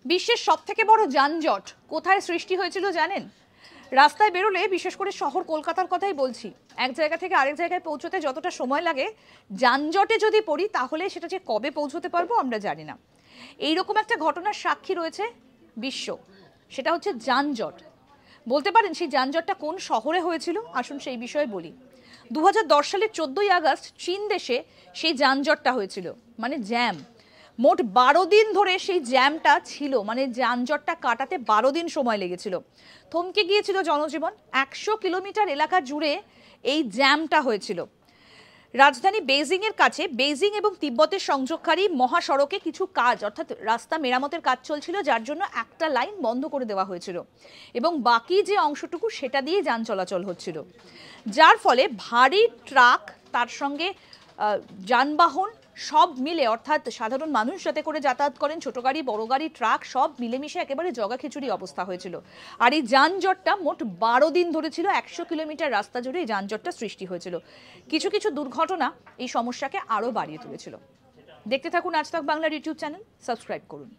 বিশ্বের সবথেকে বড় যানজট কোথায় সৃষ্টি হয়েছিল জানেন? রাস্তায় বেরোলে, বিশেষ করে শহর কলকাতার কথাই বলছি, এক জায়গা থেকে আরেক জায়গায় পৌঁছতে যতটা সময় লাগে, যানজটে যদি পড়ি তাহলে সেটা যে কবে পৌঁছতে পারবো আমরা জানি না। এইরকম একটা ঘটনার সাক্ষী রয়েছে বিশ্ব, সেটা হচ্ছে যানজট। বলতে পারেন সেই যানজটটা কোন শহরে হয়েছিল? আসুন সেই বিষয়ে বলি। 2010 সালের 14ই আগস্ট চীন দেশে সেই যানজটটা হয়েছিল, মানে জ্যাম। মোট 12 দিন ধরে সেই জ্যামটা ছিল, মানে যানজটটা কাটাতে 12 দিন সময় লেগেছিল। থমকে গিয়েছিল জনজীবন। 100 কিলোমিটার এলাকা জুড়ে এই জ্যামটা হয়েছিল। রাজধানী বেইজিং এর কাছে, বেইজিং এবং তিব্বতের সংযোগকারী মহাসড়কে কিছু কাজ, অর্থাৎ রাস্তা মেরামতের কাজ চলছিল, যার জন্য একটা লাইন বন্ধ করে দেওয়া হয়েছিল এবং বাকি যে অংশটুকু সেটা দিয়ে যান চলাচল হচ্ছিল, যার ফলে ভারী ট্রাক, তার সঙ্গে যানবাহন সব মিলে, অর্থাৎ সাধারণ মানুষ যাতে করে যাতায়াত করেন, ছোট গাড়ি, বড় গাড়ি, ট্রাক সব মিলেমিশে একেবারে জগাখিচুড়ি অবস্থা হয়েছিল। আর এই যানজটটা মোট 12 দিন ধরে ছিল। 100 কিলোমিটার রাস্তা জুড়ে এই যানজটটা সৃষ্টি হয়েছিল। কিছু কিছু দুর্ঘটনা এই সমস্যাকে আরো বাড়িয়ে তুলেছিল। দেখতে থাকুন আজ তাক বাংলার ইউটিউব চ্যানেল, সাবস্ক্রাইব করুন।